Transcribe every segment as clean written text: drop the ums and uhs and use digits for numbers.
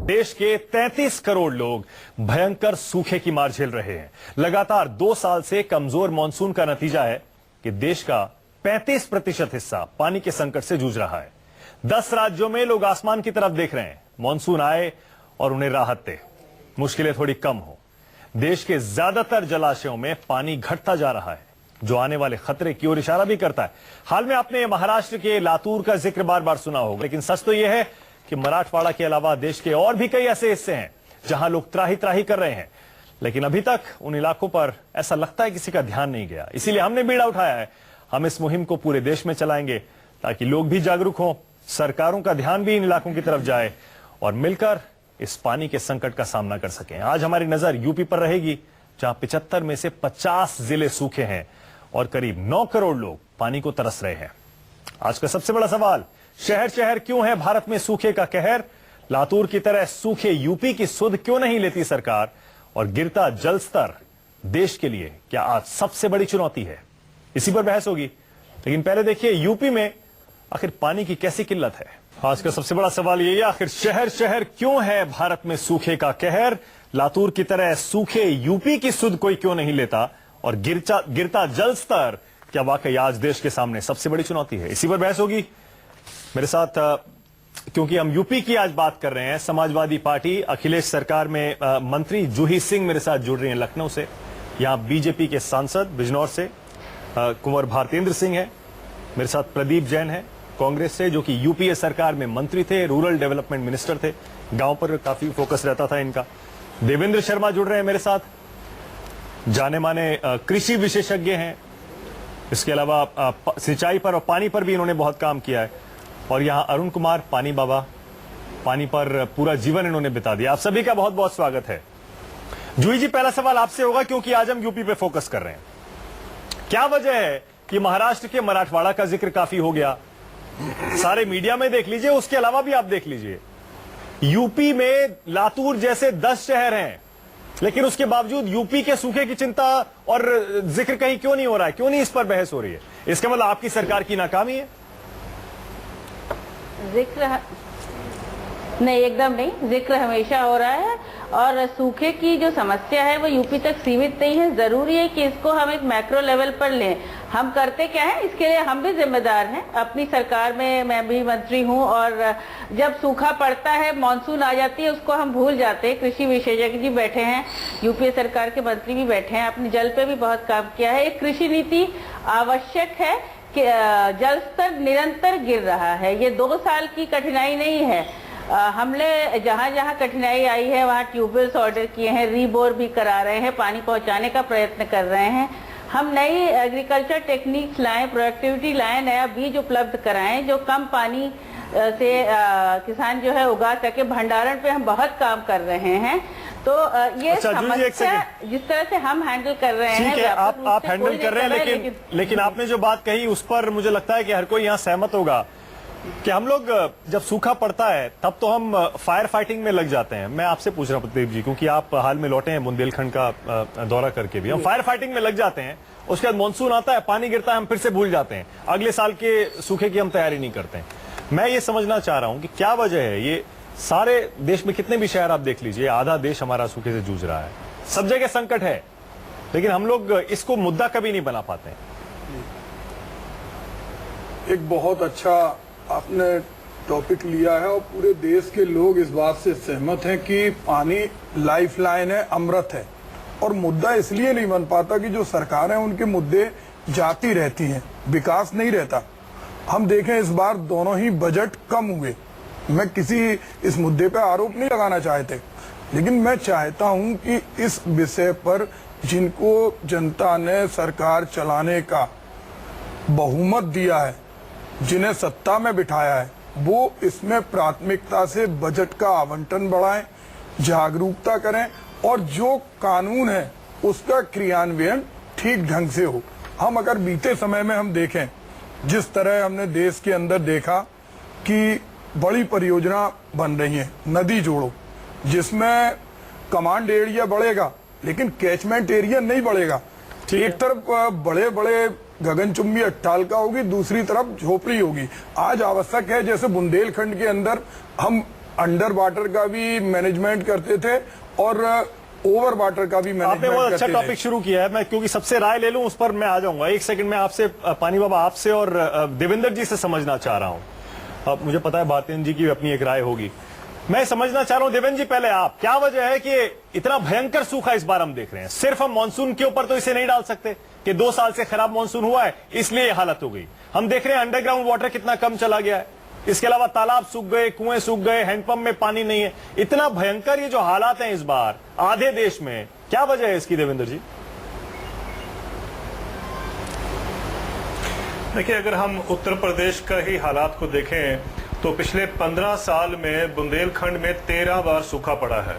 देश के 33 करोड़ लोग भयंकर सूखे की मार झेल रहे हैं। लगातार 2 साल से कमजोर मानसून का नतीजा है कि देश का 35% हिस्सा पानी के संकट से जूझ रहा है। 10 राज्यों में लोग आसमान की तरफ देख रहे हैं, मानसून आए और उन्हें राहत दे, मुश्किलें थोड़ी कम हो। देश के ज्यादातर जलाशयों में पानी घटता जा रहा है, जो आने वाले खतरे की ओर इशारा भी करता है। हाल में आपने महाराष्ट्र के लातूर का जिक्र बार बार सुना होगा, लेकिन सच तो यह है कि मराठवाड़ा के अलावा देश के और भी कई ऐसे हिस्से हैं जहां लोग त्राही त्राही कर रहे हैं, लेकिन अभी तक उन इलाकों पर ऐसा लगता है किसी का ध्यान नहीं गया। इसीलिए हमने बीड़ा उठाया है। हम इस मुहिम को पूरे देश में चलाएंगे ताकि लोग भी जागरूक हों, सरकारों का ध्यान भी इन इलाकों की तरफ जाए और मिलकर इस पानी के संकट का सामना कर सकें। आज हमारी नजर यूपी पर रहेगी, जहां 75 में से 50 जिले सूखे हैं और करीब 9 करोड़ लोग पानी को तरस रहे हैं। आज का सबसे बड़ा सवाल, शहर शहर क्यों है भारत में सूखे का कहर? लातूर की तरह सूखे यूपी की सुध क्यों नहीं लेती सरकार? और गिरता जल स्तर देश के लिए क्या आज सबसे बड़ी चुनौती है? इसी पर बहस होगी, लेकिन पहले देखिए यूपी में आखिर पानी की कैसी किल्लत है। आज का सबसे बड़ा सवाल यही है, आखिर शहर शहर क्यों है भारत में सूखे का कहर? लातूर की तरह सूखे यूपी की सुध कोई क्यों नहीं लेता? और गिरता जल स्तर क्या वाकई आज देश के सामने सबसे बड़ी चुनौती है? इसी पर बहस होगी। मेरे साथ, क्योंकि हम यूपी की आज बात कर रहे हैं, समाजवादी पार्टी अखिलेश सरकार में मंत्री जूही सिंह मेरे साथ जुड़ रही हैं लखनऊ से। यहां बीजेपी के सांसद बिजनौर से कुंवर भारतेंद्र सिंह है। मेरे साथ प्रदीप जैन है कांग्रेस से, जो कि यूपीए सरकार में मंत्री थे, रूरल डेवलपमेंट मिनिस्टर थे, गांव पर काफी फोकस रहता था इनका। देवेंद्र शर्मा जुड़ रहे हैं मेरे साथ, जाने माने कृषि विशेषज्ञ हैं। इसके अलावा सिंचाई पर और पानी पर भी इन्होंने बहुत काम किया है। और यहां अरुण कुमार, पानी बाबा, पानी पर पूरा जीवन इन्होंने बिता दिया। आप सभी का बहुत बहुत स्वागत है। जूही जी, पहला सवाल आपसे होगा, क्योंकि आज हम यूपी पे फोकस कर रहे हैं। क्या वजह है कि महाराष्ट्र के मराठवाड़ा का जिक्र काफी हो गया, सारे मीडिया में देख लीजिए, उसके अलावा भी आप देख लीजिए, यूपी में लातूर जैसे 10 शहर हैं, लेकिन उसके बावजूद यूपी के सूखे की चिंता और जिक्र कहीं क्यों नहीं हो रहा है? क्यों नहीं इस पर बहस हो रही है? इसका मतलब आपकी सरकार की नाकामी है? जिक्र नहीं, एकदम नहीं। जिक्र हमेशा हो रहा है और सूखे की जो समस्या है वो यूपी तक सीमित नहीं है। जरूरी है कि इसको हम एक मैक्रो लेवल पर लें। हम करते क्या है, इसके लिए हम भी जिम्मेदार हैं। अपनी सरकार में मैं भी मंत्री हूं और जब सूखा पड़ता है, मानसून आ जाती है, उसको हम भूल जाते हैं। कृषि विशेषज्ञ जी बैठे हैं, यूपी सरकार के मंत्री भी बैठे हैं, अपने जल पे भी बहुत काम किया है। एक कृषि नीति आवश्यक है कि जल स्तर निरंतर गिर रहा है। ये 2 साल की कठिनाई नहीं है। हमने जहां जहां कठिनाई आई है वहां ट्यूबवेल्स ऑर्डर किए हैं, रीबोर भी करा रहे हैं, पानी पहुंचाने का प्रयत्न कर रहे हैं। हम नई एग्रीकल्चर टेक्निक्स लाएं, प्रोडक्टिविटी लाएं, नया बीज उपलब्ध कराएं जो कम पानी से किसान जो है उगा सके। भंडारण पे हम बहुत काम कर रहे हैं। तो ये समस्या जिस तरह से हम हैंडल कर रहे हैं, ठीक है, आप हैंडल कर रहे हैं, लेकिन आपने जो बात कही उस पर मुझे लगता है कि हर कोई यहाँ सहमत होगा कि हम लोग जब सूखा पड़ता है तब तो हम फायर फाइटिंग में लग जाते हैं। मैं आपसे पूछ रहा हूं प्रदीप जी, क्योंकि आप हाल में लौटे हैं बुंदेलखंड का दौरा करके भी। हम फायर फाइटिंग में लग जाते हैं, उसके बाद मानसून आता है, पानी गिरता है, हम फिर से भूल जाते हैं, अगले साल के सूखे की हम तैयारी नहीं करते हैं। मैं ये समझना चाह रहा हूं कि क्या वजह है। ये सारे देश में कितने भी शहर आप देख लीजिए, आधा देश हमारा सूखे से जूझ रहा है, सब जगह संकट है, लेकिन हम लोग इसको मुद्दा कभी नहीं बना पाते हैं। एक बहुत अच्छा आपने टॉपिक लिया है और पूरे देश के लोग इस बात से सहमत हैं कि पानी लाइफलाइन है, अमृत है। और मुद्दा इसलिए नहीं बन पाता कि जो सरकार है उनके मुद्दे जाती रहती हैं, विकास नहीं रहता। हम देखें इस बार दोनों ही बजट कम हुए। मैं किसी इस मुद्दे पर आरोप नहीं लगाना चाहते, लेकिन मैं चाहता हूं कि इस विषय पर जिनको जनता ने सरकार चलाने का बहुमत दिया है, जिन्हें सत्ता में बिठाया है, वो इसमें प्राथमिकता से बजट का आवंटन बढ़ाएं, जागरूकता करें और जो कानून है उसका क्रियान्वयन ठीक ढंग से हो। हम अगर बीते समय में हम देखें, जिस तरह हमने देश के अंदर देखा कि बड़ी परियोजना बन रही है, नदी जोड़ो, जिसमें कमांड एरिया बढ़ेगा लेकिन कैचमेंट एरिया नहीं बढ़ेगा। एक तरफ बड़े बड़े गगनचुंबी अट्टालिका होगी, दूसरी तरफ झोपड़ी होगी। आज आवश्यक है, जैसे बुंदेलखंड के अंदर हम अंडर वाटर का भी मैनेजमेंट करते थे और ओवर वाटर का भी आपने मैनेजमेंट बहुत अच्छा करते थे। टॉपिक शुरू किया है, मैं क्योंकि सबसे राय ले लूं उस पर मैं आ जाऊंगा। एक सेकंड में आपसे पानी बाबा आपसे और देवेंद्र जी से समझना चाह रहा हूं। अब मुझे पता है भारतेंद्र जी की अपनी एक राय होगी, मैं समझना चाह रहा हूं। देवेंद्र जी पहले आप, क्या वजह है कि इतना भयंकर सूखा इस बार हम देख रहे हैं? सिर्फ हम मानसून के ऊपर तो इसे नहीं डाल सकते कि 2 साल से खराब मानसून हुआ है इसलिए ये हालत हो गई। हम देख रहे हैं अंडरग्राउंड वाटर कितना कम चला गया है, इसके अलावा तालाब सूख गए, कुएं सूख गए, हैंडपंप में पानी नहीं है। इतना भयंकर ये जो हालात हैं इस बार आधे देश में, क्या वजह है इसकी देवेंद्र जी? देखिए, अगर हम उत्तर प्रदेश का ही हालात को देखें तो पिछले 15 साल में बुंदेलखंड में 13 बार सूखा पड़ा है।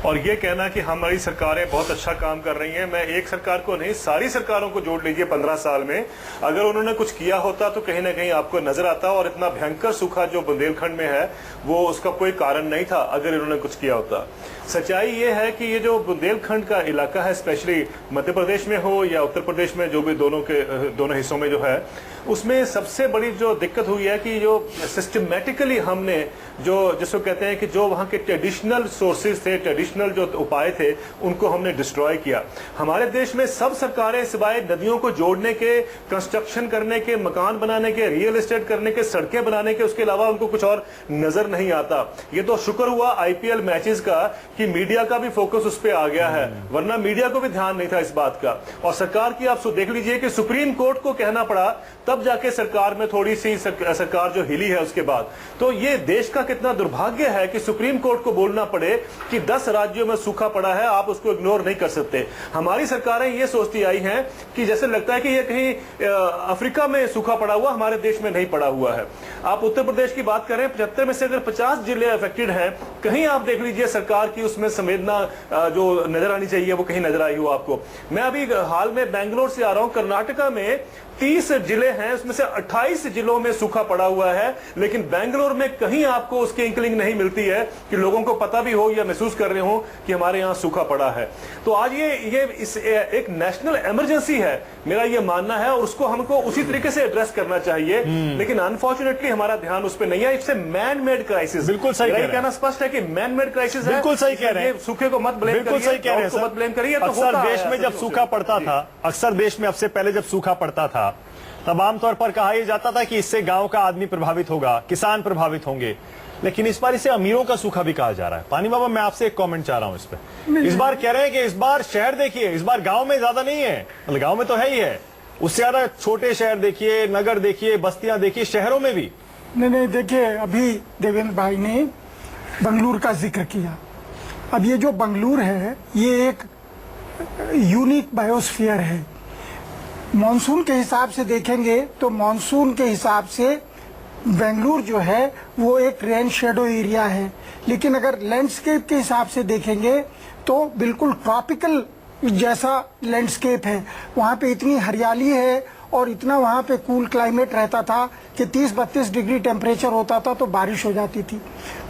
और ये कहना कि हमारी सरकारें बहुत अच्छा काम कर रही हैं, मैं एक सरकार को नहीं सारी सरकारों को जोड़ लीजिए 15 साल में, अगर उन्होंने कुछ किया होता तो कहीं ना कहीं आपको नजर आता। और इतना भयंकर सूखा जो बुंदेलखंड में है वो उसका कोई कारण नहीं था अगर इन्होंने कुछ किया होता। सच्चाई ये है कि ये जो बुंदेलखंड का इलाका है, स्पेशली मध्य प्रदेश में हो या उत्तर प्रदेश में, जो भी दोनों हिस्सों में जो है, उसमें सबसे बड़ी जो दिक्कत हुई है कि जो सिस्टमेटिकली हमने जो जिसको कहते हैं कि जो वहां के ट्रेडिशनल सोर्सेज थे, ट्रेडिशनल जो उपाय थे, उनको हमने डिस्ट्रॉय किया। हमारे देश में सब सरकारें सिवाय नदियों को जोड़ने के, कंस्ट्रक्शन करने के, मकान बनाने के, रियल एस्टेट करने के, सड़कें बनाने के, उसके अलावा उनको कुछ और नजर नहीं आता। ये तो शुक्र हुआ आईपीएल मैचेस का कि मीडिया का भी फोकस उस पर आ गया है, वरना मीडिया को भी ध्यान नहीं था इस बात का। और सरकार की आप देख लीजिए कि सुप्रीम कोर्ट को कहना पड़ा तब जाके सरकार में थोड़ी सी सरकार जो हिली है उसके बाद। तो ये देश का कितना दुर्भाग्य है कि सुप्रीम कोर्ट को बोलना पड़े कि 10 राज्यों में सूखा पड़ा है, आप उसको इग्नोर नहीं कर सकते। हमारी सरकारें ये सोचती आई हैं कि जैसे लगता है कि ये कहीं अफ्रीका में सूखा पड़ा हुआ, हमारे देश में नहीं पड़ा हुआ है। आप उत्तर प्रदेश की बात करें, 75 में से अगर 50 जिले अफेक्टेड हैं, कहीं आप देख लीजिए सरकार की उसमें संवेदना जो नजर आनी चाहिए वो कहीं नजर आई हो आपको। मैं अभी हाल में बेंगलोर से आ रहा हूं, कर्नाटका में 30 जिले हैं, उसमें से 28 जिलों में सूखा पड़ा हुआ है, लेकिन बेंगलोर में कहीं आपको उसकी इंकलिंग नहीं मिलती है कि लोगों को पता भी हो या महसूस कर रहे हो कि हमारे यहां सूखा पड़ा है। तो आज ये एक नेशनल इमरजेंसी है, मेरा ये मानना है, और उसको हमको उसी तरीके से एड्रेस करना चाहिए। लेकिन अनफॉर्चुनेटली हमारा ध्यान उस पर नहीं है। It's a man made crisis. बिल्कुल सही कहना स्पष्ट है कि मैन मेड क्राइसिस है। बिल्कुल सही कह रहे हैं, सूखे को मत ब्लेम करिए, बिल्कुल सही कह रहे हैं, मत ब्लेम करिए। अक्सर देश में जब सूखा पड़ता था, अक्सर देश में अब से पहले जब सूखा पड़ता था तब आमतौर पर कहा यह जाता था कि इससे गांव का आदमी प्रभावित होगा, किसान प्रभावित होंगे, लेकिन इस बार इसे अमीरों का सूखा भी कहा जा रहा है। पानी बाबा, मैं आपसे एक कमेंट चाह रहा हूं इस पे। इस बार कह रहे हैं कि इस बार शहर देखिए, इस बार गांव में ज्यादा नहीं है, मतलब गांव में तो है ही है, उससे ज्यादा छोटे शहर देखिए, नगर देखिए, बस्तियां देखिए, शहरों में भी। नहीं, देखिए, अभी देवेंद्र भाई ने बंगलुरु का जिक्र किया। अब ये जो बंगलुरु है ये एक यूनिक बायोस्फीयर है। मॉनसून के हिसाब से देखेंगे तो मॉनसून के हिसाब से बेंगलुरु जो है वो एक रेन शेडो एरिया है, लेकिन अगर लैंडस्केप के हिसाब से देखेंगे तो बिल्कुल ट्रॉपिकल जैसा लैंडस्केप है। वहाँ पे इतनी हरियाली है और इतना वहाँ पे कूल क्लाइमेट रहता था कि 30-32 डिग्री टेम्परेचर होता था तो बारिश हो जाती थी।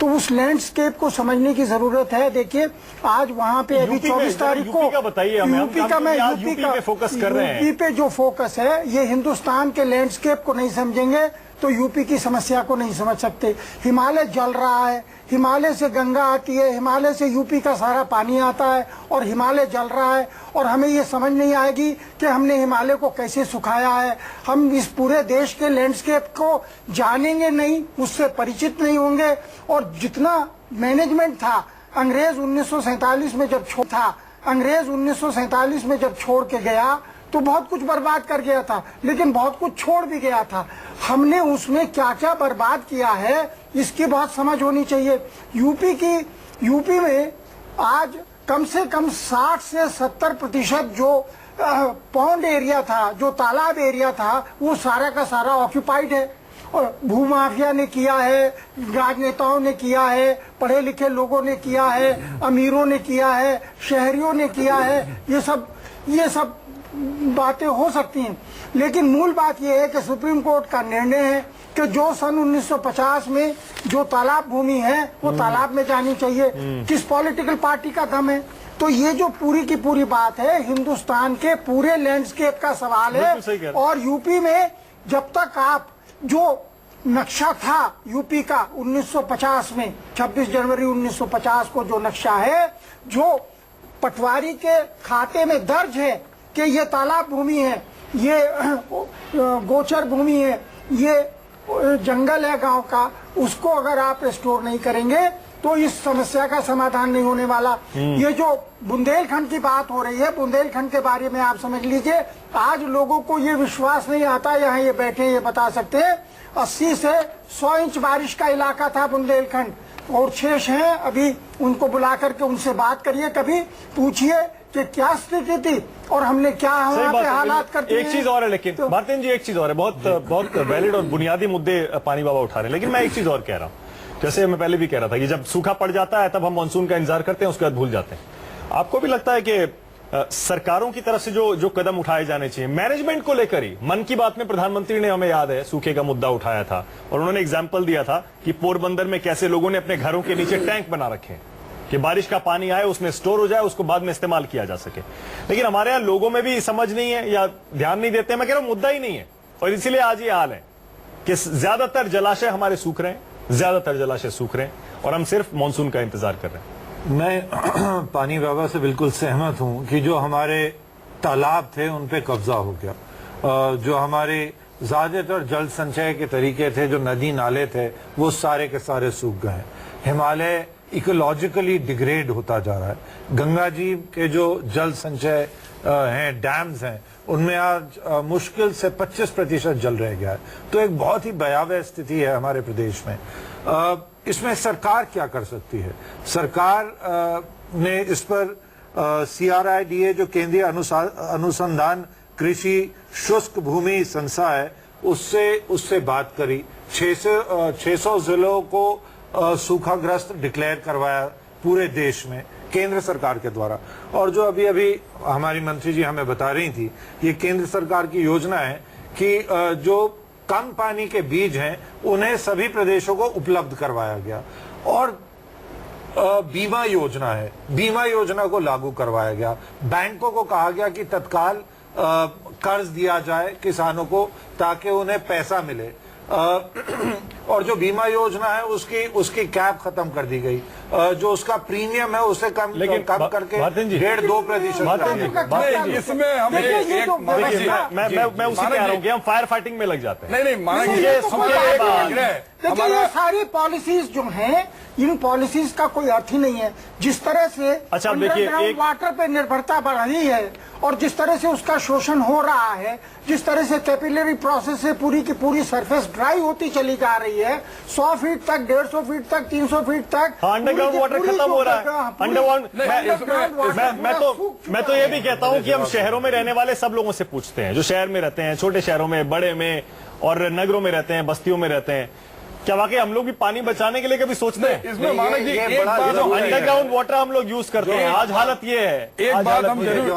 तो उस लैंडस्केप को समझने की जरूरत है। देखिए, आज वहाँ पे अभी 24 तारीख को यूपी फोकस कर रहे हैं। यूपी पे जो फोकस है, ये हिंदुस्तान के लैंडस्केप को नहीं समझेंगे तो यूपी की समस्या को नहीं समझ सकते। हिमालय जल रहा है, हिमालय से गंगा आती है, हिमालय से यूपी का सारा पानी आता है और हिमालय जल रहा है, और हमें ये समझ नहीं आएगी कि हमने हिमालय को कैसे सुखाया है। हम इस पूरे देश के लैंडस्केप को जानेंगे नहीं, उससे परिचित नहीं होंगे। और जितना मैनेजमेंट था अंग्रेज 1947 में जब छोड़ के गया तो बहुत कुछ बर्बाद कर गया था, लेकिन बहुत कुछ छोड़ भी गया था। हमने उसमें क्या क्या बर्बाद किया है इसकी बहुत समझ होनी चाहिए। यूपी में आज कम से कम 60 से 70% जो पॉन्ड एरिया था, जो तालाब एरिया था, वो सारा का सारा ऑक्यूपाइड है। और भूमाफिया ने किया है, राजनेताओं ने किया है, पढ़े लिखे लोगों ने किया है, अमीरों ने किया है, शहरियों ने किया है। ये सब बातें हो सकती हैं, लेकिन मूल बात यह है कि सुप्रीम कोर्ट का निर्णय है कि जो सन 1950 में जो तालाब भूमि है वो तालाब में जानी चाहिए। किस पॉलिटिकल पार्टी का दम है? तो ये जो पूरी की पूरी बात है हिंदुस्तान के पूरे लैंडस्केप का सवाल है। और यूपी में जब तक आप जो नक्शा था यूपी का 1950 में, 26 जनवरी 1950 को जो नक्शा है, जो पटवारी के खाते में दर्ज है कि ये तालाब भूमि है, ये गोचर भूमि है, ये जंगल है गांव का, उसको अगर आप स्टोर नहीं करेंगे तो इस समस्या का समाधान नहीं होने वाला। ये जो बुंदेलखंड की बात हो रही है, बुंदेलखंड के बारे में आप समझ लीजिए, आज लोगों को ये विश्वास नहीं आता, यहाँ ये बैठे ये बता सकते हैं, 80 से 100 इंच बारिश का इलाका था बुंदेलखंड, और शेष हैं अभी, उनको बुला करके उनसे बात करिए, कभी पूछिए कि क्या स्थिति थी और हमने क्या वहाँ पे हालात कर दिए। एक चीज और है, लेकिन तो, भारतीय जी एक चीज और है, बहुत वैलिड और बुनियादी मुद्दे पानी बाबा उठा रहे हैं, लेकिन मैं एक चीज और कह रहा हूँ, जैसे मैं पहले भी कह रहा था कि जब सूखा पड़ जाता है तब हम मानसून का इंतजार करते हैं, उसके बाद भूल जाते हैं। आपको भी लगता है कि सरकारों की तरफ से जो कदम उठाए जाने चाहिए मैनेजमेंट को लेकर ही, मन की बात में प्रधानमंत्री ने, हमें याद है, सूखे का मुद्दा उठाया था और उन्होंने एग्जाम्पल दिया था कि पोरबंदर में कैसे लोगों ने अपने घरों के नीचे टैंक बना रखे हैं कि बारिश का पानी आए उसमें स्टोर हो जाए, उसको बाद में इस्तेमाल किया जा सके। लेकिन हमारे यहाँ लोगों में भी समझ नहीं है या ध्यान नहीं देते, मैं कह रहा हूं मुद्दा ही नहीं है, और इसीलिए आज ये हाल है कि ज्यादातर जलाशय हमारे सूख रहे हैं, ज्यादातर जलाशय सूख रहे हैं और हम सिर्फ मानसून का इंतजार कर रहे हैं। मैं पानी बाबा से बिल्कुल सहमत हूं कि जो हमारे तालाब थे उन पे कब्जा हो गया, जो हमारे ज्यादातर जल संचय के तरीके थे, जो नदी नाले थे, वो सारे के सारे सूख गए। हिमालय इकोलॉजिकली डिग्रेड होता जा रहा है। गंगा जी के जो जल संचय हैं, डैम्स हैं, उनमें आज मुश्किल से 25% जल रह गया है। तो एक बहुत ही भयावह स्थिति है हमारे प्रदेश में। इसमें सरकार क्या कर सकती है? सरकार ने इस पर CRIDA जो केंद्रीय अनुसंधान कृषि शुष्क भूमि संस्था है, उससे बात करी। 600 जिलों को सूखाग्रस्त डिक्लेयर करवाया पूरे देश में केंद्र सरकार के द्वारा। और जो अभी हमारी मंत्री जी हमें बता रही थी, ये केंद्र सरकार की योजना है कि जो कम पानी के बीज हैं उन्हें सभी प्रदेशों को उपलब्ध करवाया गया। और बीमा योजना है, बीमा योजना को लागू करवाया गया। बैंकों को कहा गया कि तत्काल कर्ज दिया जाए किसानों को ताकि उन्हें पैसा मिले। और जो बीमा योजना है उसकी कैप खत्म कर दी गई। जो उसका प्रीमियम है उसे कम करके 1.5-2%। इसमें हम मैं उसी कह रहा हूँ कि हम फायर फाइटिंग में लग जाते हैं। नहीं मानेंगे, देखिए ये सारी पॉलिसीज जो हैं, इन पॉलिसीज का कोई अर्थ ही नहीं है। जिस तरह से अंडरग्राउंड वाटर पे निर्भरता बढ़ रही है और जिस तरह से उसका शोषण हो रहा है, जिस तरह से कैपिलरी प्रोसेस से पूरी की पूरी सरफेस ड्राई होती चली जा रही है, 100 फीट तक, 150 फीट तक, 300 फीट तक अंडरग्राउंड वाटर खत्म हो रहा है। अंडरग्राउंड मैं तो ये भी कहता हूँ कि हम शहरों में रहने वाले सब लोगों से पूछते हैं, जो शहर में रहते हैं, छोटे शहरों में, बड़े में और नगरों में रहते हैं, बस्तियों में रहते हैं, क्या वाकई हम लोग भी पानी बचाने के लिए कभी सोचते हैं? इसमें मानक जी अंडरग्राउंड वाटर हम लोग यूज करते हैं, आज हालत ये है। एक बात हम जरूर,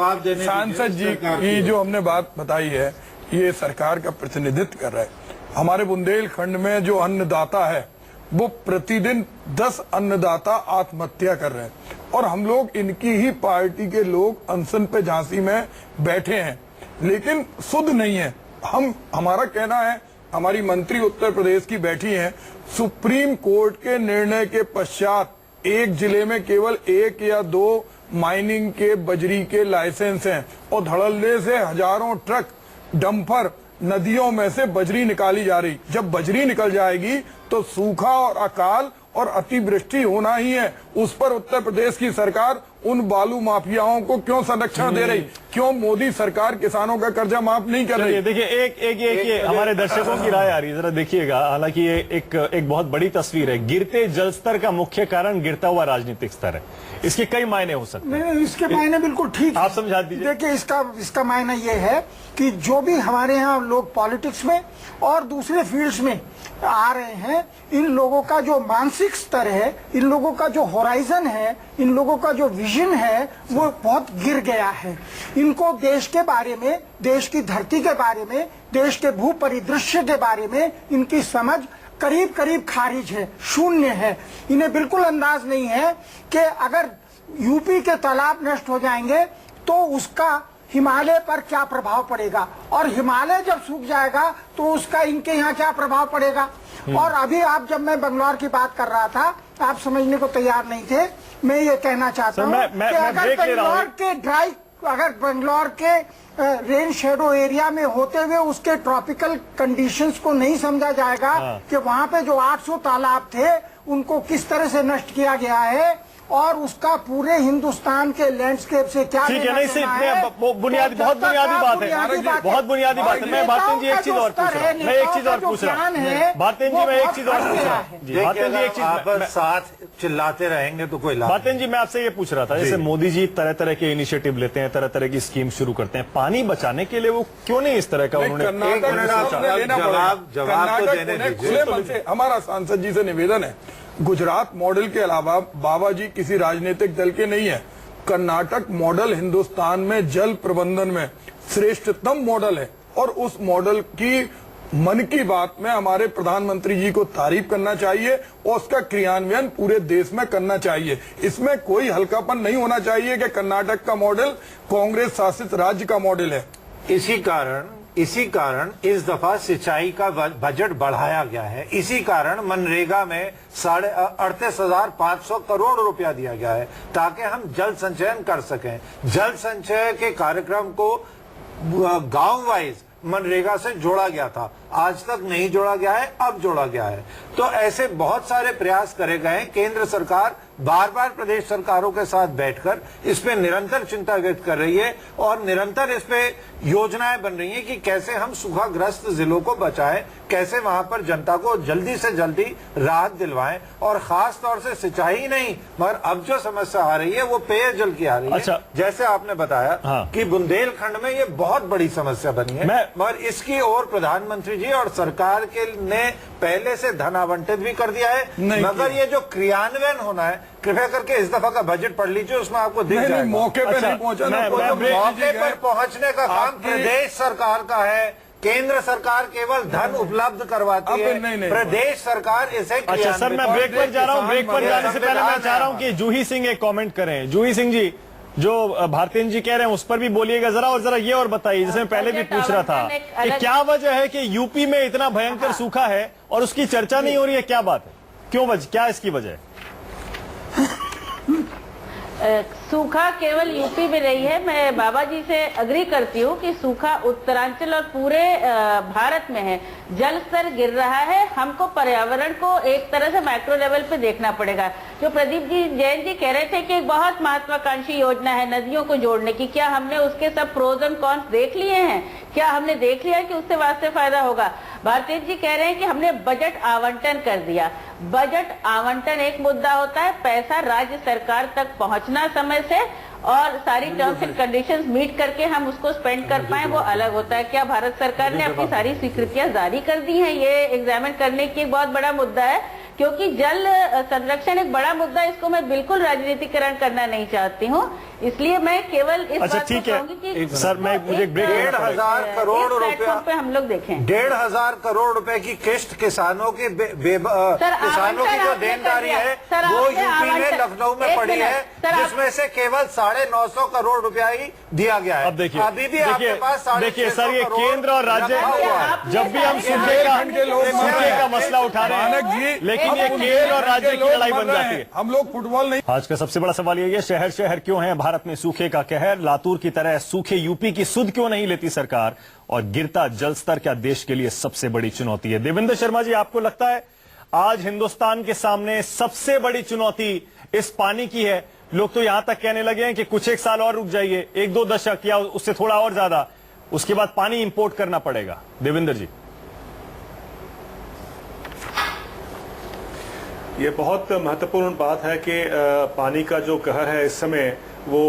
सांसद जी की जो हमने बात बताई है, ये सरकार का प्रतिनिधित्व कर रहा है। हमारे बुंदेलखंड में जो अन्नदाता है वो प्रतिदिन 10 अन्नदाता आत्महत्या कर रहे हैं और हम लोग इनकी ही पार्टी के लोग अनशन पे झांसी में बैठे हैं, लेकिन सुध नहीं है। हमारा कहना है, हमारी मंत्री उत्तर प्रदेश की बैठी हैं, सुप्रीम कोर्ट के निर्णय के पश्चात एक जिले में केवल 1 या 2 माइनिंग के बजरी के लाइसेंस हैं और धड़ल्ले से हजारों ट्रक डंपर नदियों में से बजरी निकाली जा रही। जब बजरी निकल जाएगी तो सूखा और अकाल और अतिवृष्टि होना ही है। उस पर उत्तर प्रदेश की सरकार उन बालू माफियाओं को क्यों संरक्षण दे रही? क्यों मोदी सरकार किसानों का कर्जा माफ नहीं कर रही? देखिए एक हमारे दर्शकों की राय आ रही है, जरा देखिएगा। हालांकि ये एक बहुत बड़ी तस्वीर है। गिरते जल स्तर का मुख्य कारण गिरता हुआ राजनीतिक स्तर है। इसके कई मायने हो सकते हैं। नहीं, इसके मायने बिल्कुल ठीक है, आप समझा दीजिए। देखिए इसका मायना ये है कि जो भी हमारे यहाँ लोग पॉलिटिक्स में और दूसरे फील्ड्स में आ रहे हैं, इन लोगों का जो मानसिक स्तर है, इन लोगों का जो होराइजन है, इन लोगों का जो विजन है, वो बहुत गिर गया है। इनको देश के बारे में, देश की धरती के बारे में, देश के भू परिदृश्य के बारे में इनकी समझ करीब करीब खारिज है, शून्य है। इन्हें बिल्कुल अंदाज नहीं है कि अगर यूपी के तालाब नष्ट हो जाएंगे तो उसका हिमालय पर क्या प्रभाव पड़ेगा, और हिमालय जब सूख जाएगा तो उसका इनके यहाँ क्या प्रभाव पड़ेगा। और अभी आप, जब मैं बंगलौर की बात कर रहा था, आप समझने को तैयार नहीं थे। मैं ये कहना चाहता हूँ कि अगर बंगलौर के रेन शेडो एरिया में होते हुए उसके ट्रॉपिकल कंडीशंस को नहीं समझा जाएगा कि वहाँ पे जो 800 तालाब थे उनको किस तरह से नष्ट किया गया है और उसका पूरे हिंदुस्तान के लैंडस्केप से क्या ठीक है, नहीं सिर्फ बुनियादी, बहुत बुनियादी बात है, बहुत बुनियादी बात है। मैं भारतीन जी एक चीज और पूछ रहा हूँ, मैं एक चीज और पूछ रहा हूँ भारतीन जी, मैं एक चीज और पूछ रहा हूँ जी, भारतीन जी एक चीज, साथ चिल्लाते रहेंगे तो कोई लाभ। भारतीन जी मैं आपसे ये पूछ रहा था, जैसे मोदी जी तरह तरह के इनिशिएटिव लेते हैं, तरह तरह की स्कीम शुरू करते हैं, पानी बचाने के लिए वो क्यों नहीं इस तरह का उन्होंने जवाब तो देने दीजिए। हमारा सांसद जी से निवेदन है, गुजरात मॉडल के अलावा बाबा जी किसी राजनीतिक दल के नहीं है। कर्नाटक मॉडल हिंदुस्तान में जल प्रबंधन में श्रेष्ठतम मॉडल है और उस मॉडल की मन की बात में हमारे प्रधानमंत्री जी को तारीफ करना चाहिए और उसका क्रियान्वयन पूरे देश में करना चाहिए। इसमें कोई हल्कापन नहीं होना चाहिए कि कर्नाटक का मॉडल कांग्रेस शासित राज्य का मॉडल है। इसी कारण इस दफा सिंचाई का बजट बढ़ाया गया है। इसी कारण मनरेगा में 38,500 करोड़ रुपया दिया गया है ताकि हम जल संचयन कर सकें। जल संचय के कार्यक्रम को गांव वाइज मनरेगा से जोड़ा गया था, आज तक नहीं जोड़ा गया है, अब जोड़ा गया है। तो ऐसे बहुत सारे प्रयास करे गए। केंद्र सरकार बार बार प्रदेश सरकारों के साथ बैठकर इस पे निरंतर चिंता व्यक्त कर रही है और निरंतर इस पे योजनाएं बन रही हैं कि कैसे हम सूखाग्रस्त जिलों को बचाएं, कैसे वहां पर जनता को जल्दी से जल्दी राहत दिलवाएं। और खास तौर से सिंचाई ही नहीं, मगर अब जो समस्या आ रही है वो पेयजल की आ रही है। जैसे आपने बताया कि बुंदेलखंड में ये बहुत बड़ी समस्या बनी है, मगर इसकी ओर प्रधानमंत्री जी और सरकार के ने पहले से धन आवंटित भी कर दिया है, मगर ये जो क्रियान्वयन होना है, कृपया करके इस दफा का बजट पढ़ लीजिए, उसमें आपको दिख जाएगा। मौके पे नहीं पहुंचा, मौके पर पहुंचने का काम प्रदेश सरकार का है। केंद्र सरकार केवल धन उपलब्ध करवाती है, प्रदेश सरकार इसे। अच्छा सर, मैं ब्रेक पर जा रहा हूँ। ब्रेक पर जाने से पहले मैं चाह रहा हूँ कि जूही सिंह एक कमेंट करें। जूही सिंह जी, जो भारतीन जी कह रहे हैं उस पर भी बोलिएगा जरा, और जरा ये और बताइए, जैसे मैं पहले भी पूछ रहा था कि क्या वजह है कि यूपी में इतना भयंकर सूखा है और उसकी चर्चा नहीं हो रही है, क्या बात है, क्यों क्या इसकी वजह है? सूखा केवल यूपी में नहीं है। मैं बाबा जी से अग्री करती हूँ कि सूखा उत्तरांचल और पूरे भारत में है। जल स्तर गिर रहा है, हमको पर्यावरण को एक तरह से मैक्रो लेवल पे देखना पड़ेगा। जो प्रदीप जी जैन जी कह रहे थे कि एक बहुत महत्वाकांक्षी योजना है नदियों को जोड़ने की, क्या हमने उसके सब प्रोज एंड कॉन्स देख लिए हैं? क्या हमने देख लिया कि उससे वास्ते फायदा होगा? भारतीय जी कह रहे हैं कि हमने बजट आवंटन कर दिया। बजट आवंटन एक मुद्दा होता है, पैसा राज्य सरकार तक पहुंचना समय से और सारी टर्म्स एंड कंडीशंस मीट करके हम उसको स्पेंड कर पाए, वो अलग होता है। क्या भारत सरकार ने अपनी सारी स्वीकृतियां जारी कर दी हैं? ये एग्जामिन करने की एक बहुत बड़ा मुद्दा है, क्योंकि जल संरक्षण एक बड़ा मुद्दा है। इसको मैं बिल्कुल राजनीतिकरण करना नहीं चाहती हूँ, इसलिए मैं केवल इस बात को कहूंगी कि सर मैं मुझे 1,500 करोड़ रुपया पे हम लोग देखें 1,500 करोड़ रुपए की किस्त किसानों की किसानों की जो देनदारी है वो यूपी में लखनऊ में पड़ी है, जिसमें से केवल 950 करोड़ रुपया ही दिया गया है। अब देखिए, अभी भी आपके पास देखिए सर, ये केंद्र और राज्य, जब भी हम सूखे का मसला उठा रहे हैं, लेकिन ये केंद्र और राज्य की लड़ाई बन जाती है। हम लोग फुटबॉल नहीं। आज का सबसे बड़ा सवाल ये, शहर शहर क्यों है भारत में सूखे का कहर? लातूर की तरह सूखे यूपी की सुध क्यों नहीं लेती सरकार? और गिरता जल स्तर क्या देश के लिए सबसे बड़ी चुनौती है? देवेंद्र शर्मा जी, आपको लगता है आज हिंदुस्तान के सामने सबसे बड़ी चुनौती इस पानी की है? लोग तो यहां तक कहने लगे हैं कि कुछ एक साल और रुक जाइए, 1-2 दशक या उससे थोड़ा और ज्यादा, उसके बाद पानी इंपोर्ट करना पड़ेगा। देवेंद्र जी, ये बहुत महत्वपूर्ण बात है कि पानी का जो कहर है इस समय वो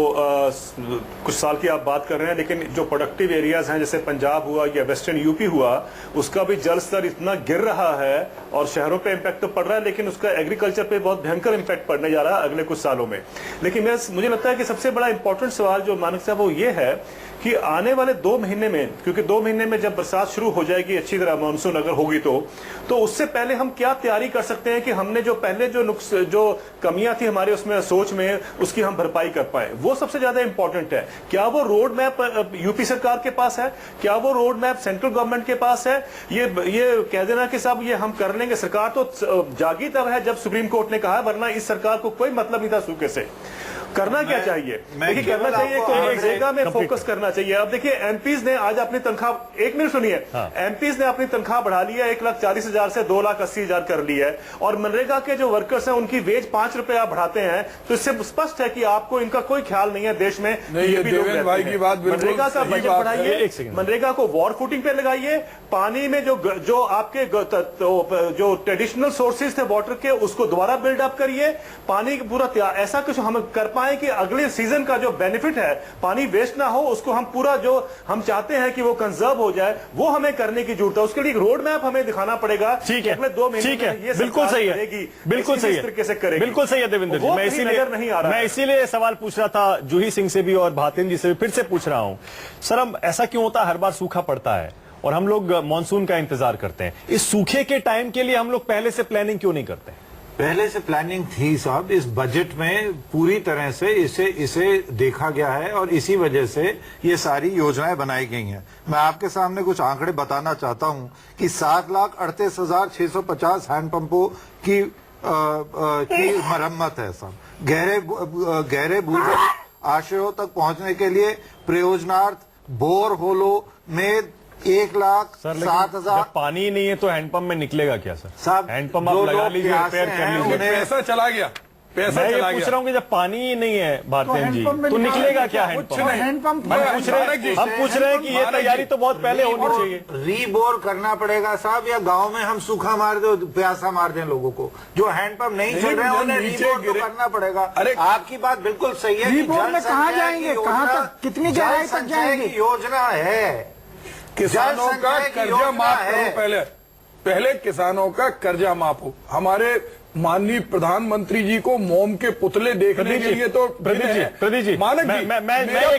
कुछ साल की आप बात कर रहे हैं, लेकिन जो प्रोडक्टिव एरियाज हैं जैसे पंजाब हुआ या वेस्टर्न यूपी हुआ, उसका भी जल स्तर इतना गिर रहा है और शहरों पे इम्पैक्ट तो पड़ रहा है, लेकिन उसका एग्रीकल्चर पे बहुत भयंकर इम्पैक्ट पड़ने जा रहा है अगले कुछ सालों में। लेकिन मुझे लगता है कि सबसे बड़ा इंपॉर्टेंट सवाल जो मानक साहब वो ये है कि आने वाले 2 महीने में, क्योंकि 2 महीने में जब बरसात शुरू हो जाएगी अच्छी तरह, मानसून अगर होगी तो उससे पहले हम क्या तैयारी कर सकते हैं कि हमने जो पहले जो कमियां थी हमारे उसमें सोच में, उसकी हम भरपाई कर पाए। पाए, वो सबसे ज्यादा इंपॉर्टेंट है। क्या वो रोड मैप यूपी सरकार के पास है? क्या वो रोड मैप सेंट्रल गवर्नमेंट के पास है? ये कह देना कि साहब ये हम कर लेंगे, सरकार तो जागी तब है जब सुप्रीम कोर्ट ने कहा, वरना इस सरकार को कोई मतलब नहीं था सूखे से। करना क्या चाहिए? देखिए करना चाहिए तो एक जगह में फोकस करना चाहिए। अब देखिए एमपीज ने आज अपनी तनख्वाह, 1 मिनट सुनिए, एमपीज ने अपनी तनख्वाह बढ़ा ली है 1,40,000 से 2,80,000 कर ली है, और मनरेगा के जो वर्कर्स हैं उनकी वेज 5 रुपया बढ़ाते हैं, तो इससे स्पष्ट है कि आपको इनका कोई ख्याल नहीं है देश में। देवेंद्र भाई की बात बिल्कुल मनरेगा का बजट बढ़ाइए, मनरेगा को वॉर फुटिंग पे लगाइए, पानी में जो आपके जो ट्रेडिशनल सोर्सेज थे वाटर के, उसको दोबारा बिल्डअप करिए, पानी पूरा ऐसा कुछ हम कर पाए कि अगले सीजन का जो बेनिफिट है, पानी वेस्ट ना हो, उसको हम पूरा जो हम चाहते हैं कि वो कंजर्व हो जाए, वो हमें करने की जरूरत है। उसके लिए रोड मैप हमें दिखाना पड़ेगा। ठीक है, अगले 2 महीने ठीक है, ये बिल्कुल सही है, बिल्कुल सही है, तरीके से करेगी, बिल्कुल सही है देवेंद्र जी। मैं इसीलिए सवाल पूछ रहा था जूही सिंह से भी और भातेन जी से भी, फिर से पूछ रहा हूं सर, हम ऐसा क्यों होता है हर बार सूखा पड़ता है और हम लोग मानसून का इंतजार करते हैं? इस सूखे के टाइम के लिए हम लोग पहले से प्लानिंग क्यों नहीं करते? पहले से प्लानिंग थी साहब, इस बजट में पूरी तरह से इसे देखा गया है और इसी वजह से ये सारी योजनाएं बनाई गई हैं। मैं आपके सामने कुछ आंकड़े बताना चाहता हूं कि 7,38,650 हैंडपंपों की मरम्मत है साहब। गहरे भूजल आशयों तक पहुंचने के लिए प्रयोजनार्थ बोर होलो में 1,07,000। पानी नहीं है तो हैंडपंप में निकलेगा क्या सर? साहब हैंडपंप आप लगा लीजिए, रिपेयर कर लीजिए, पैसा चला गया, पैसा मैं ये चला पूछ गया। रहा हूँ कि जब पानी ही नहीं है भारतेन जी, हैंडपंप में तो निकलेगा क्या कुछ हैंडपंप? नहीं। हैंडपंप हम पूछ रहे हैं कि ये तैयारी तो बहुत पहले होनी चाहिए। रीबोर करना पड़ेगा साहब, या गांव में हम सूखा मार दो, प्यासा मार दें लोगों को। जो हैंडपंप नहीं चल रहे हैं उन्हें रीबोर तो करना पड़ेगा। अरे आपकी बात बिल्कुल सही है। रीबोर में कहाँ जाएंगे, कहाँ तक, कितनी गहराई तक जाएंगे? योजना है, किसानों का कर्जा माफ करो, पहले किसानों का कर्जा माफ हो। हमारे माननीय प्रधानमंत्री जी को मोम के पुतले देखने के लिए तो प्रदीप जी, मानक जी, मैं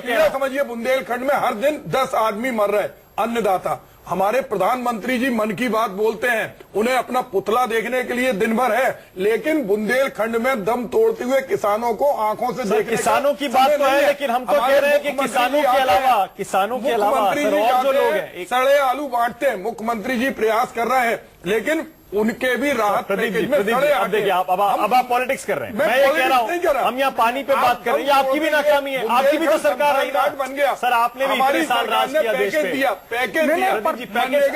पीड़ा समझिए, बुंदेलखंड में हर दिन 10 आदमी मर रहे, अन्नदाता। हमारे प्रधानमंत्री जी मन की बात बोलते हैं, उन्हें अपना पुतला देखने के लिए दिन भर है, लेकिन बुंदेलखंड में दम तोड़ते हुए किसानों को आंखों से देखने किसानों की बात तो है, लेकिन हम तो कह रहे हैं कि किसानों के अलावा सर और जो लोग हैं सड़े आलू बांटते हैं। मुख्यमंत्री जी प्रयास कर रहे हैं, लेकिन उनके भी राहत पैकेज में सड़े अब देखिए अब आप पॉलिटिक्स कर रहे हैं। मैं ये कह रहा हूँ, हम यहाँ पानी पे बात कर रहे हैं, आपकी भी नाकामी है, आपकी भी तो सरकार रही ना बन गया सर, आपने भी इतने साल राज किया देश पे। पैकेज दिया,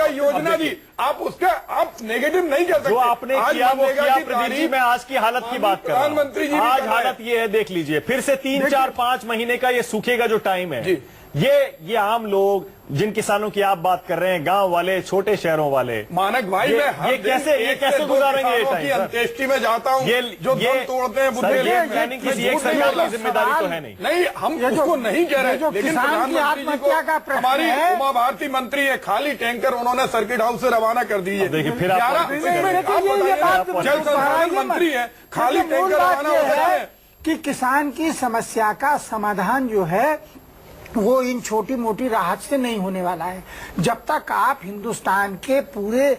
योजना दी, आप उसका आप नेगेटिव नहीं कर सकते। जो आपने किया वो किया प्रदीप जी। मैं आज की हालत की बात कर रहा हूँ, प्रधानमंत्री जी आज हालत ये है, देख लीजिए, फिर से 3, 4, 5 महीने का ये सूखे का जो टाइम है, ये आम लोग जिन किसानों की आप बात कर रहे हैं, गांव वाले, छोटे शहरों वाले, मानक भाई, ये कैसे गुजारेंगे ये टाइम? अंत्येष्टि में जाता हूँ, जो दम तोड़ते हैं प्लानिंग किसी एक सरकार की जिम्मेदारी तो है नहीं। नहीं, हम उसको नहीं कह रहे, लेकिन प्रधानमंत्री जी को, हमारी उमा भारती मंत्री है, खाली टैंकर उन्होंने सर्किट हाउस से रवाना कर दी है। देखिए फिर जल संसाधन मंत्री है, खाली टैंकर रवाना हो सकते हैं कि किसान की समस्या का समाधान जो है वो इन छोटी मोटी राहत से नहीं होने वाला है। जब तक आप हिंदुस्तान के पूरे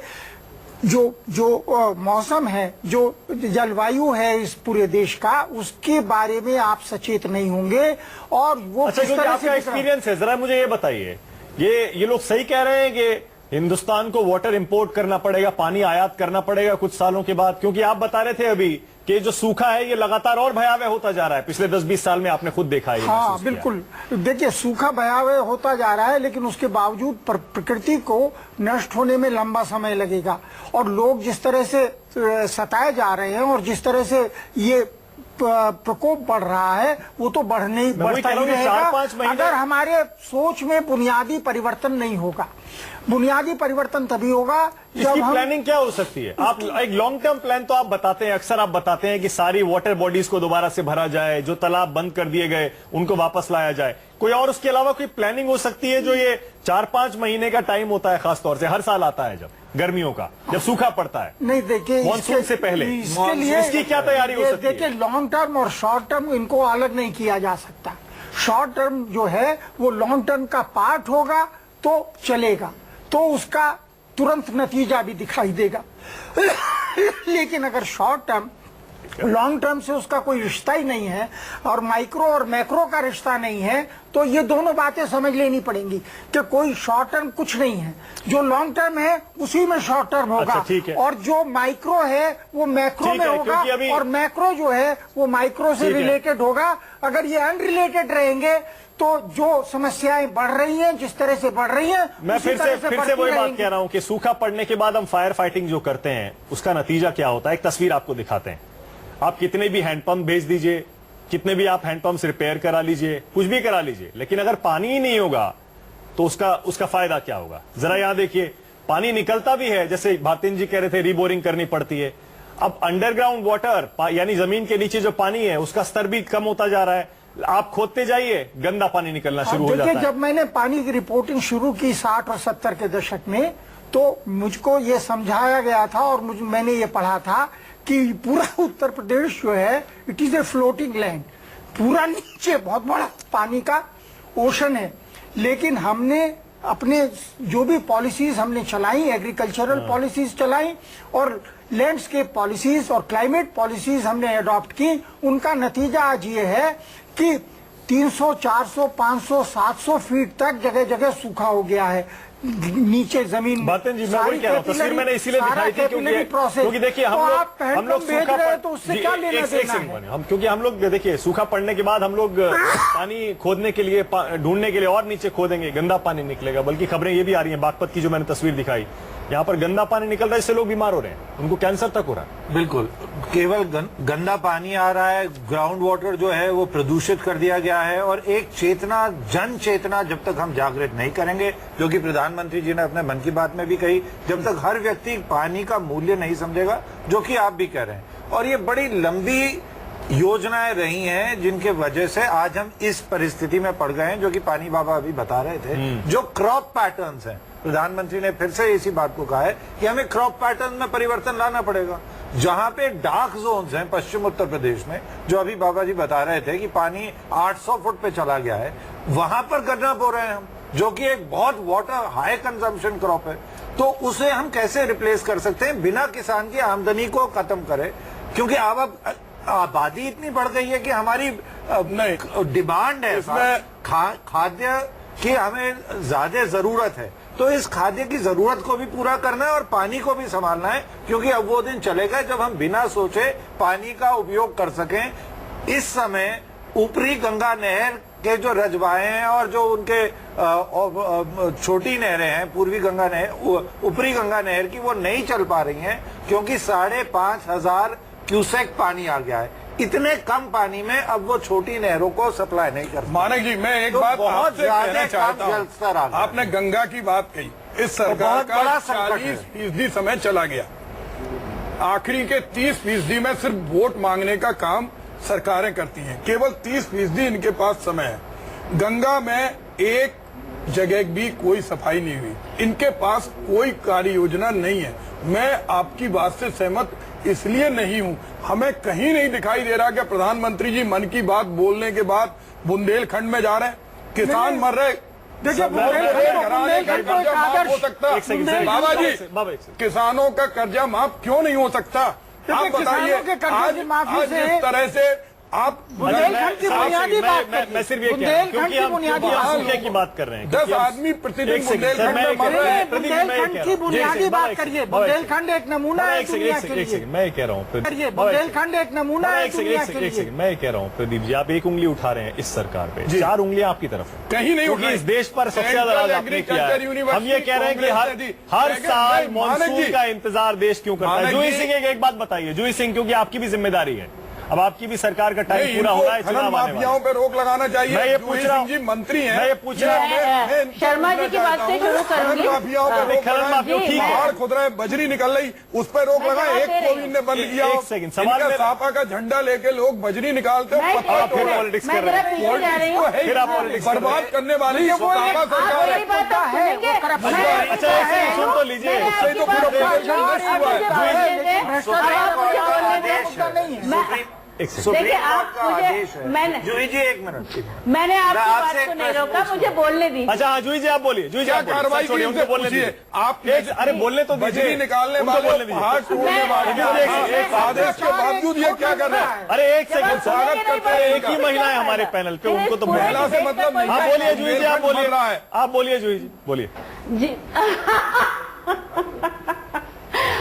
जो मौसम है, जो जलवायु है इस पूरे देश का, उसके बारे में आप सचेत नहीं होंगे। और वो अच्छा, किस तरह आपका एक्सपीरियंस है, जरा मुझे ये बताइए, ये लोग सही कह रहे हैं कि हिंदुस्तान को वाटर इंपोर्ट करना पड़ेगा, पानी आयात करना पड़ेगा कुछ सालों के बाद? क्योंकि आप बता रहे थे अभी कि जो सूखा है ये लगातार और भयावह होता जा रहा है, पिछले 10-20 साल में आपने खुद देखा है। हाँ बिल्कुल, देखिए सूखा भयावह होता जा रहा है, लेकिन उसके बावजूद प्रकृति को नष्ट होने में लंबा समय लगेगा। और लोग जिस तरह से सताए जा रहे हैं और जिस तरह से ये प्रकोप बढ़ रहा है, वो तो बढ़ता ही रहेगा अगर हमारे सोच में बुनियादी परिवर्तन नहीं होगा। बुनियादी परिवर्तन तभी होगा जब इसकी प्लानिंग क्या हो सकती है? आप एक लॉन्ग टर्म प्लान तो आप बताते हैं, अक्सर आप बताते हैं कि सारी वाटर बॉडीज को दोबारा से भरा जाए, जो तालाब बंद कर दिए गए उनको वापस लाया जाए। कोई और उसके अलावा कोई प्लानिंग हो सकती है? जो ये 4-5 महीने का टाइम होता है, खासतौर से हर साल आता है जब गर्मियों का, जब सूखा पड़ता है, नहीं देखिए मानसून से पहले, इसके लिए इसकी क्या तैयारी हो सकती है? देखिए लॉन्ग टर्म और शॉर्ट टर्म इनको अलग नहीं किया जा सकता। शॉर्ट टर्म जो है वो लॉन्ग टर्म का पार्ट होगा तो चलेगा, तो उसका तुरंत नतीजा भी दिखाई देगा। लेकिन अगर शॉर्ट टर्म लॉन्ग टर्म से उसका कोई रिश्ता ही नहीं है और माइक्रो और मैक्रो का रिश्ता नहीं है, तो ये दोनों बातें समझ लेनी पड़ेंगी कि कोई शॉर्ट टर्म कुछ नहीं है, जो लॉन्ग टर्म है उसी में शॉर्ट टर्म होगा। अच्छा, ठीक है। और जो माइक्रो है वो मैक्रो ठीक में है, होगा क्योंकि और मैक्रो जो है वो माइक्रो से ठीक है। रिलेटेड होगा। अगर ये अनरिलेटेड रहेंगे तो जो समस्याएं बढ़ रही हैं, जिस तरह से बढ़ रही हैं, मैं उसी फिर तरह से बढ़ती वही बात रहेंगी। कह रहा हूं कि सूखा पड़ने के बाद हम फायर फाइटिंग जो करते हैं उसका नतीजा क्या होता है। एक तस्वीर आपको दिखाते हैं। आप कितने भी हैंडपंप भेज दीजिए, कितने भी आप हैंडपंप रिपेयर करा लीजिए, कुछ भी करा लीजिए, लेकिन अगर पानी ही नहीं होगा तो उसका फायदा क्या होगा। जरा यहां देखिए, पानी निकलता भी है, जैसे भारतीन जी कह रहे थे रीबोरिंग करनी पड़ती है। अब अंडरग्राउंड वाटर यानी जमीन के नीचे जो पानी है उसका स्तर भी कम होता जा रहा है। आप खोदते जाइए, गंदा पानी निकलना शुरू हो जाता है। जब मैंने पानी की रिपोर्टिंग शुरू की 60 और 70 के दशक में, तो मुझको ये समझाया गया था और मैंने ये पढ़ा था कि पूरा उत्तर प्रदेश जो है it is a floating land, पूरा नीचे बहुत बड़ा पानी का ओशन है। लेकिन हमने अपने जो भी पॉलिसीज हमने चलाई, एग्रीकल्चरल पॉलिसीज चलाई और लैंडस्केप पॉलिसीज और क्लाइमेट पॉलिसीज हमने अडॉप्ट की, उनका नतीजा आज ये है कि 300, 400, 500, 700 फीट तक जगह जगह सूखा हो गया है नीचे जमीन। भारतीन जी, मैं वही कह रहा हूं, तस्वीर मैंने इसीलिए दिखाई थी क्योंकि देखिए हम लोग सूखा तो उससे क्या लेना देना है? क्योंकि हम लोग देखिए सूखा पड़ने के बाद हम लोग पानी खोदने के लिए, ढूंढने के लिए और नीचे खोदेंगे, गंदा पानी निकलेगा। बल्कि खबरें ये भी आ रही हैं, बागपत की जो मैंने तस्वीर दिखाई, यहाँ पर गंदा पानी निकल रहा है, इससे लोग बीमार हो रहे हैं, उनको कैंसर तक हो रहा है। बिल्कुल, केवल गंदा पानी आ रहा है, ग्राउंड वाटर जो है वो प्रदूषित कर दिया गया है। और एक चेतना, जन चेतना जब तक हम जागृत नहीं करेंगे, जो कि प्रधानमंत्री जी ने अपने मन की बात में भी कही, जब तक हर व्यक्ति पानी का मूल्य नहीं समझेगा, जो कि आप भी कह रहे हैं। और ये बड़ी लंबी योजनाएं रही हैं जिनके वजह से आज हम इस परिस्थिति में पड़ गए हैं, जो कि पानी बाबा अभी बता रहे थे। जो क्रॉप पैटर्न्स हैं, प्रधानमंत्री ने फिर से इसी बात को कहा है कि हमें क्रॉप पैटर्न में परिवर्तन लाना पड़ेगा। जहां पे डार्क जोन्स हैं पश्चिम उत्तर प्रदेश में, जो अभी बाबा जी बता रहे थे कि पानी 800 फुट पे चला गया है, वहां पर गन्ना बो रहे हैं हम, जो कि एक बहुत वाटर हाई कंजम्पशन क्रॉप है। तो उसे हम कैसे रिप्लेस कर सकते हैं बिना किसान की आमदनी को खत्म करे, क्योंकि अब आबादी इतनी बढ़ गई है कि हमारी डिमांड है, खाद्य की हमें ज्यादा जरूरत है। तो इस खाद्य की जरूरत को भी पूरा करना है और पानी को भी संभालना है, क्योंकि अब वो दिन चलेगा जब हम बिना सोचे पानी का उपयोग कर सकें। इस समय ऊपरी गंगा नहर के जो रजवाए हैं और जो उनके छोटी नहरें हैं, पूर्वी गंगा नहर, ऊपरी गंगा नहर की, वो नहीं चल पा रही हैं क्योंकि 5,500 क्यूसेक पानी आ गया है। इतने कम पानी में अब वो छोटी नहरों को सप्लाई नहीं कर। मानक जी, मैं एक बात आपसे कहना चाहता हूं। आपने गंगा की बात कही, इस सरकार का 40% समय चला गया, आखिरी के 30% में सिर्फ वोट मांगने का काम सरकारें करती हैं, केवल 30% इनके पास समय है। गंगा में एक जगह भी कोई सफाई नहीं हुई, इनके पास कोई कार्य योजना नहीं है। मैं आपकी बात से सहमत इसलिए नहीं हूं, हमें कहीं नहीं दिखाई दे रहा कि प्रधानमंत्री जी मन की बात बोलने के बाद बुंदेलखंड में जा रहे हैं, किसान मर रहे। देखिए, हो सकता बाबा जी, किसानों का कर्जा माफ क्यों नहीं हो सकता? आप बताइए, आज जिस तरह से आप बुंदेलखंड की बुनियादी बात मैं सिर्फ ये कह रहा हूं क्योंकि हम सूखे की बात कर रहे हैं। 10 आदमी प्रतिदिन बुंदेलखंड में मर रहे हैं। बुंदेलखंड की बुनियादी बात करिए। बुंदेलखंड एक नमूना है दुनिया के लिए। मैं कह रहा हूँ बुंदेलखंड एक नमूना है दुनिया के लिए। मैं कह रहा हूँ प्रदीप जी, आप एक उंगली उठा रहे हैं इस सरकार पे, 4 उंगलियां आपकी तरफ है। कहीं नहीं क्योंकि इस देश पर सबसे ज्यादा राज आपने किया है। हम ये कह रहे हैं कि हर साल मॉनसून का इंतजार देश क्यों करता है। जूही सिंह, एक बात बताइए जूही सिंह, क्योंकि आपकी भी जिम्मेदारी है, अब आपकी भी सरकार का टाइम पूरा हो रहा है, चुनाव आने वाला है। पे रोक लगाना चाहिए। मैं ये पूछ रहा हूँ, जी मंत्री हैं, मैं ये पूछ रहा हूँ, शर्मा जी की बात से शुरू करूंगी। पहाड़ खुद रहे, बजरी निकल रही, उस पर रोक लगा, एक कोविंद ने बंद किया। एक सेकंड, सवाल में सापा का झंडा लेके लोग बजरी निकालते हैं, फिर पॉलिटिक्स कर रहे हैं, फिर आप पॉलिटिक्स बर्बाद करने वाली है वो सरकार है। अच्छा एक सेकंड सुन तो लीजिए, एक सेकंड। सुप्रीम देखिए, कोर्ट आप का मुझे- आदेश है। मैंने- जूही जी एक मिनट। मैंने आपकी आपसे बात को एक नहीं प्रश्न रोका, पूछूं। मुझे बोलने दीजिए। अच्छा हाँ, जूही जी आप बोलिए, जूही जी क्या आप बोलिए, कार्रवाई सर, छोड़िए, की उनको बोलने पूछिए। दीजिए। आप अरे बोलने तो दीजिए, बजरी निकालने उनको वाले बोलने दीजिए। पहाड़ टूटने वाले एक आदेश के बावजूद ये क्या कर रहे हैं? अरे एक सेकंड, स्वागत करते हैं एक ही महिला है हमारे पैनल पे, उनको तो बोलना। महिला से मतलब नहीं। हाँ बोलिए जूही जी, आप बोलिए, बन रहा है। आप बोलिए जूही जी, बोलिए। जी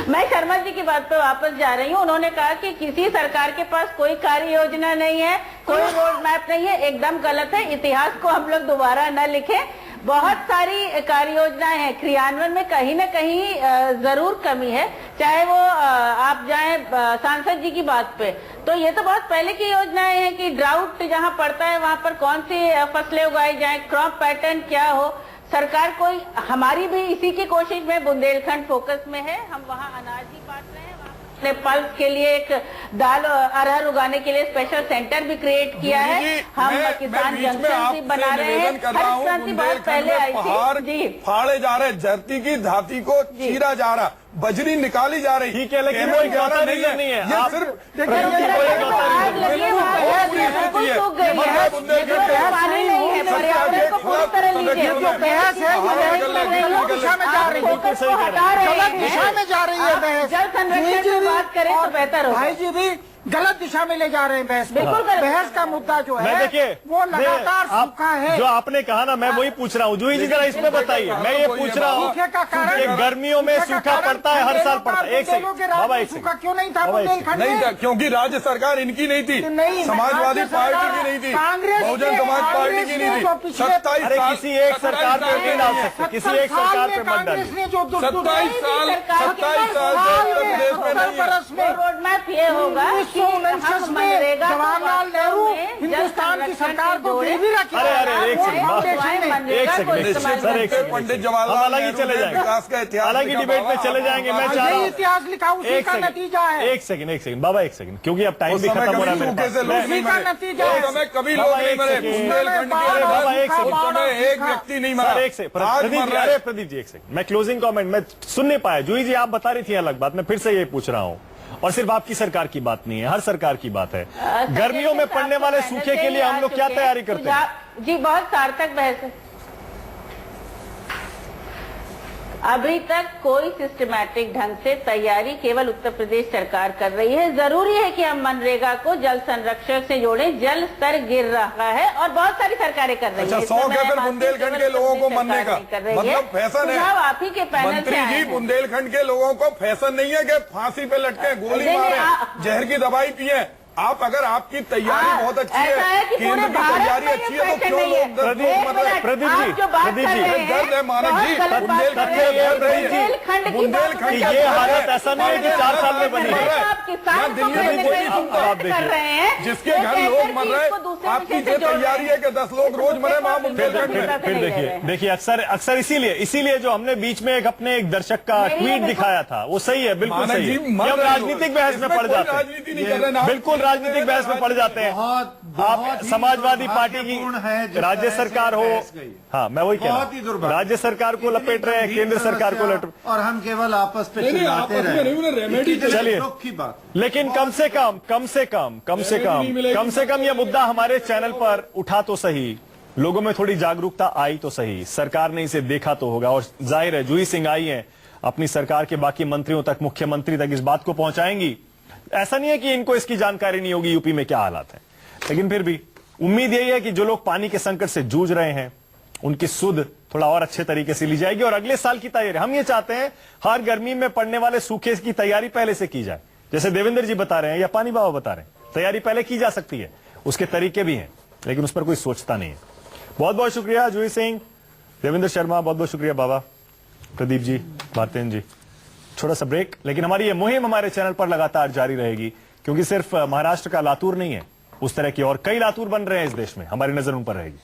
मैं शर्मा जी की बात पे वापस जा रही हूँ। उन्होंने कहा कि किसी सरकार के पास कोई कार्य योजना नहीं है, कोई रोड मैप नहीं है। एकदम गलत है। इतिहास को हम लोग दोबारा न लिखें। बहुत सारी कार्य योजनाएं हैं, क्रियान्वयन में कहीं न कहीं जरूर कमी है। चाहे वो आप जाएं सांसद जी की बात पे, तो ये तो बहुत पहले की योजनाएं हैं कि ड्राउट जहां पड़ता है वहां पर कौन सी फसलें उगाई जाएं, क्रॉप पैटर्न क्या हो। सरकार कोई, हमारी भी इसी की कोशिश में बुंदेलखंड फोकस में है। हम वहाँ अनाज ही बांट रहे हैं, वहाँ अपने पल्स के लिए एक दाल अरहर उगाने के लिए स्पेशल सेंटर भी क्रिएट किया है। हम किसान जंक्शन भी बना रहे हैं। हर क्रांति बहुत पहले आई थी जी। फाड़े जा रहे, धरती की धाती को चीरा जा रहा, बजरी निकाली जा रही। ठीक है, लेकिन वो इकलौता रीजन नहीं है। ये आप सिर्फ आग लगी है, वहाँ बिल्कुल सूख गई है, पानी नहीं है, पर्यावरण को पूरी तरह लीजिए। जो बहस है ये गलत दिशा में जा रही है, फोकस को हटा रहे गलत हैं। दिशा में जा रही है बहस। जल संरक्षण की बात करें तो बेहतर होगा। भाई जी भी गलत दिशा में ले जा रहे हैं बहस। बिल्कुल गलत। बहस का मुद्दा जो मैं है देखिए, वो लगातार सूखा है। जो आपने कहा ना, मैं वही पूछ रहा हूँ। जूही जी जरा इसमें बताइए, मैं ये पूछ रहा हूँ सूखे का कारण कि गर्मियों में सूखे का सूखा कारण पड़ता है, हर साल पड़ता है। एक बुंदेलों के सेकंड राज्य बाबा, में एक सूखा सेकंड क्यों नहीं था बाबा, एक बुंदेलखंड नहीं में? था, क्योंकि राज्य सरकार इनकी नहीं थी, नहीं, समाजवादी राज्य पार्टी सरकार- की नहीं थी, कांग्रेस बहुजन ने- समाज पार्टी कांग्रेस की ने नहीं जो थी। पिछले- 27 अरे साल किसी एक सरकार पे नहीं डाल सकते, किसी एक सरकार पे मत कांग्रेस डालिए। ने जो 27 साल से उत्तर प्रदेश में नहीं है। बरस में रोड मैप ये होगा कि 1949 हम में मनरेगा को जवाहरलाल वास्तव नेहरू में जल हिंदुस्तान की संरक्षण सरकार से को जोड़े। दे भी रखा। अरे, एक सेकंड, वो एक स्वयं मनरेगा एक को सेकंड, इस्तेमाल सर, करते हैं। पंडित हम जवाहरलाल अलग ही नेहरू चले ने जाएंगे, विकास का इतिहास अलग ही लिखा। डिबेट में बाबा, चले जाएंगे। मैं बाबा, चाह रहा यही हूँ इतिहास लिखा, उसी एक का सेकंड, नतीजा है। एक सेकंड बाबा, एक सेकंड, क्योंकि अब टाइम उस भी समय खत्म हो रहा है कभी मेरे सूखे से लोग पास। नहीं उसी का मरे, नतीजा उस है। समय कभी बाबा, लोग नहीं एक मरे, सेकंड। बुंदेलखंड अरे, बाबा, एक के सेकंड। उस समय एक व्यक्ति नहीं मरा। सर एक सेकंड, आज प्रदीप मर जी, रहा अरे है। प्रदीप जी एक सेकंड, मैं क्लोजिंग कमेंट मैं सुन नहीं पाया। जूही जी आप बता रही थी अलग बात, मैं फिर से ये पूछ रहा हूँ। और सिर्फ आपकी सरकार की बात नहीं है, हर सरकार की बात है। गर्मियों में पड़ने वाले सूखे के लिए हम लोग क्या तैयारी करते हैं? जी बहुत सार्थक बहस है। अभी तक कोई सिस्टमैटिक ढंग से तैयारी केवल उत्तर प्रदेश सरकार कर रही है। जरूरी है कि हम मनरेगा को जल संरक्षण से जोड़ें। जल स्तर गिर रहा है और बहुत सारी सरकारें कर रही अच्छा, है। 100 के फिर बुंदेलखंड के लोगों को मरने का मतलब फैशन है। आप ही के पैनल मंत्री से आए जी, हैं। बुंदेलखंड के लोगों को फैशन नहीं है कि फांसी पे लटके, गोली नहीं, मारे, नहीं, जहर की दवाई पिए। आप अगर आपकी तैयारी बहुत अच्छी ऐसा है कि केंद्र पूरे की भारत तैयारी में अच्छी ये है, तो फैशन क्यों नहीं है। लोग दर्द लोग मर रहे हैं? प्रदीप जी, आप जो बात प्रदीप कर जी, रहे हैं, दर्द है मानक बहुत जी, गलत बात कर रहे हैं। बुंदेलखंड दर्द है। बुंदेलखंड की बात बुंदेलखंड कर ये रहे हैं। हालत ऐसा नहीं है कि 4 साल में बनी है। आप किसान को दिल्ली कहने में पे कोई सुनता आप देखिए, कर रहे हैं, जिसके तो घर कहकर लोग कि मर रहे इसको दूसरे आपकी विषय से ये जोड़ रहे तैयारी हैं। है कि 10 लोग रोज मरे, वहां बुंदेलखंड में। फिर देखिए अक्सर इसीलिए जो हमने बीच में अपने एक दर्शक का नहीं, ट्वीट देखो- दिखाया था, वो सही है, बिल्कुल मानक सही जी, है। मर ये हम रहे हो। राजनीतिक बहस में इसमें पड़ कोई जाते राजनीति नहीं हैं, कर रहे ना। बिल्कुल राजनीतिक बहस में पड़ जाते हैं। आप समाजवादी पार्टी की राज्य सरकार हो, हाँ मैं वही कह रहा बहुत ही हूँ, दुर्भाग्य। राज्य सरकार को लपेट रहे हैं, केंद्र सरकार को लपेट। और हम केवल आपस पे नहीं, चिल्लाते आपस में रहे। नहीं, उन्हें रेमेडी इतनी चलिए। दुख की बात। लेकिन कम से कम ये मुद्दा हमारे चैनल पर उठा तो सही, लोगों में थोड़ी जागरूकता आई तो सही, सरकार ने इसे देखा तो होगा। और जाहिर है जूही सिंह आई हैं, अपनी सरकार के बाकी मंत्रियों तक, मुख्यमंत्री तक इस बात को पहुंचाएंगी। ऐसा नहीं है कि इनको इसकी जानकारी नहीं होगी यूपी में क्या हालात है, लेकिन फिर भी उम्मीद यही है कि जो लोग पानी के संकट से जूझ रहे हैं उनकी सुध थोड़ा और अच्छे तरीके से ली जाएगी। और अगले साल की तैयारी, हम ये चाहते हैं हर गर्मी में पड़ने वाले सूखे की तैयारी पहले से की जाए, जैसे देवेंद्र जी बता रहे हैं या पानी बाबा बता रहे हैं। तैयारी पहले की जा सकती है, उसके तरीके भी हैं, लेकिन उस पर कोई सोचता नहीं है। बहुत बहुत शुक्रिया जूही सिंह, देवेंद्र शर्मा, बहुत बहुत शुक्रिया बाबा, प्रदीप जी, भारतेंद्र जी। छोटा सा ब्रेक, लेकिन हमारी ये मुहिम हमारे चैनल पर लगातार जारी रहेगी, क्योंकि सिर्फ महाराष्ट्र का लातूर नहीं है, उस तरह की और कई लातूर बन रहे हैं इस देश में, हमारी नजर उन पर रहेगी।